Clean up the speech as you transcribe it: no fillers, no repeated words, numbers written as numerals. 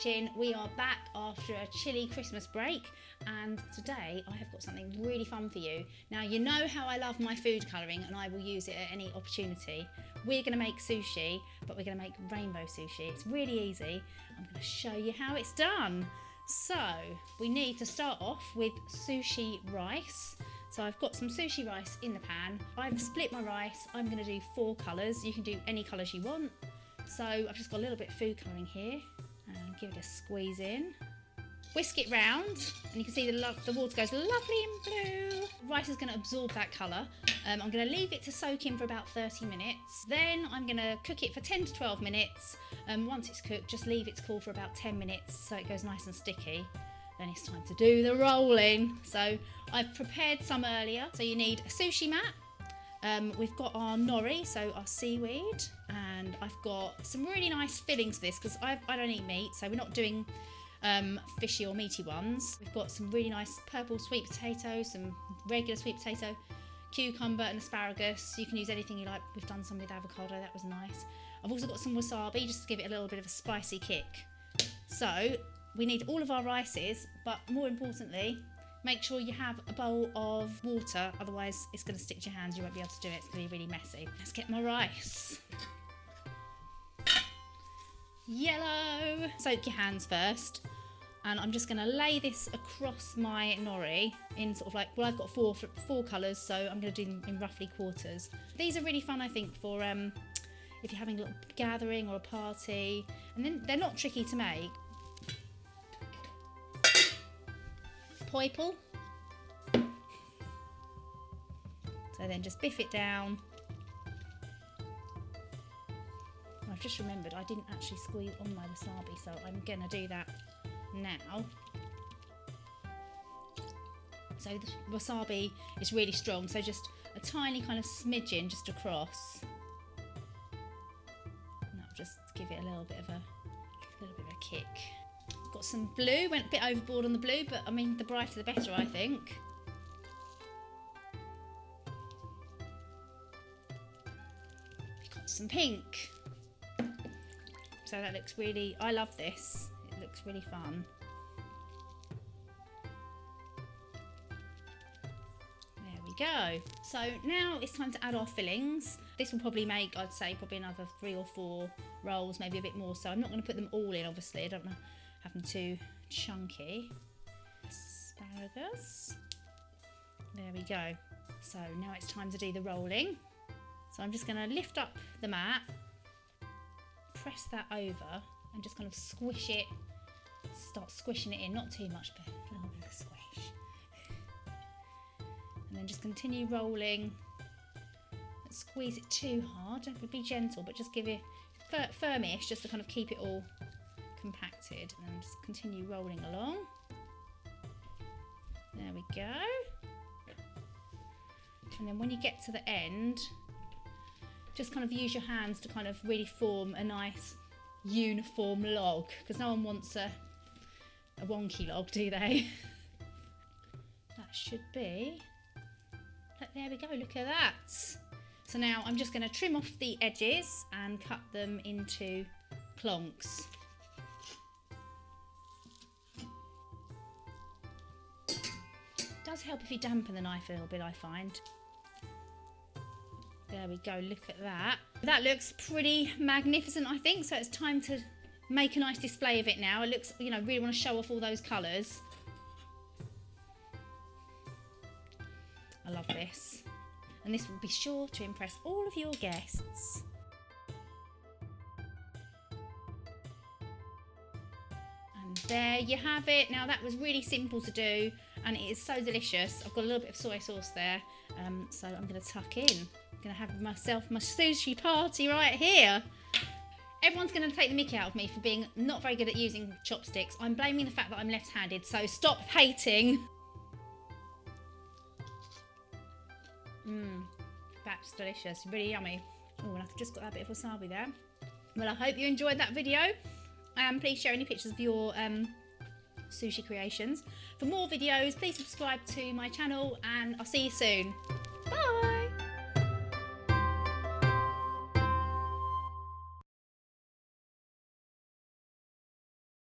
watching. We are back after a chilly Christmas break, and today I have got something really fun for you. Now, you know how I love my food colouring and I will use it at any opportunity. We're going to make sushi, but we're going to make rainbow sushi. It's really easy. I'm going to show you how it's done. So we need to start off with sushi rice. So I've got some sushi rice in the pan. I've split my rice. I'm going to do 4 colours. You can do any colours you want. So I've just got a little bit of food colouring here and give it a squeeze in. Whisk it round and you can see the water goes lovely and blue. Rice is going to absorb that colour. I'm going to leave it to soak in for about 30 minutes. Then I'm going to cook it for 10 to 12 minutes. Once it's cooked, just leave it to cool for about 10 minutes so it goes nice and sticky. Then it's time to do the rolling. So I've prepared some earlier. So you need a sushi mat. We've got our nori, so our seaweed, and I've got some really nice fillings for this because I don't eat meat, so we're not doing fishy or meaty ones. We've got some really nice purple sweet potato, some regular sweet potato, cucumber and asparagus. You can use anything you like. We've done some with avocado, that was nice. I've also got some wasabi just to give it a little bit of a spicy kick. So we need all of our rices, but more importantly, make sure you have a bowl of water, otherwise it's going to stick to your hands, you won't be able to do it, it's going to be really messy. Let's get my rice. Yellow. Soak your hands first, and I'm just going to lay this across my nori in sort of like, well, I've got four colours, so I'm going to do them in roughly quarters. These are really fun, I think, for if you're having a little gathering or a party, and then they're not tricky to make. Poiple. So then just biff it down. I've just remembered I didn't actually squeeze on my wasabi, so I'm going to do that now. So the wasabi is really strong, so just a tiny kind of smidgen just across. And that'll just give it a little bit of a kick. Got some blue, went a bit overboard on the blue, but I mean the brighter the better, I think. Got some pink. So that looks really, I love this. It looks really fun. There we go. So now it's time to add our fillings. This will probably make, I'd say, probably another 3 or 4 rolls, maybe a bit more. So I'm not going to put them all in, obviously. I don't want to have them too chunky. Asparagus. There we go. So now it's time to do the rolling. So I'm just going to lift up the mat, press that over and just kind of squish it, start squishing it in, not too much, but a little bit of a squish. And then just continue rolling. Don't squeeze it too hard, don't be gentle, but just give it firmish just to kind of keep it all compacted, and then just continue rolling along. There we go. And then when you get to the end, just kind of use your hands to kind of really form a nice uniform log, because no one wants a wonky log, do they? That should be. There we go, look at that. So now I'm just going to trim off the edges and cut them into clonks. Does help if you dampen the knife a little bit, I find. There we go, look at that. That looks pretty magnificent, I think, so it's time to make a nice display of it now. It looks, you know, really want to show off all those colours. I love this. And this will be sure to impress all of your guests. And there you have it. Now that was really simple to do, and it is so delicious. I've got a little bit of soy sauce there, so I'm going to tuck in. I'm going to have myself my sushi party right here. Everyone's going to take the mickey out of me for being not very good at using chopsticks. I'm blaming the fact that I'm left-handed, so stop hating. That's delicious, really yummy. Oh, and I've just got that bit of wasabi there. Well, I hope you enjoyed that video. Please share any pictures of your sushi creations. For more videos, please subscribe to my channel, and I'll see you soon.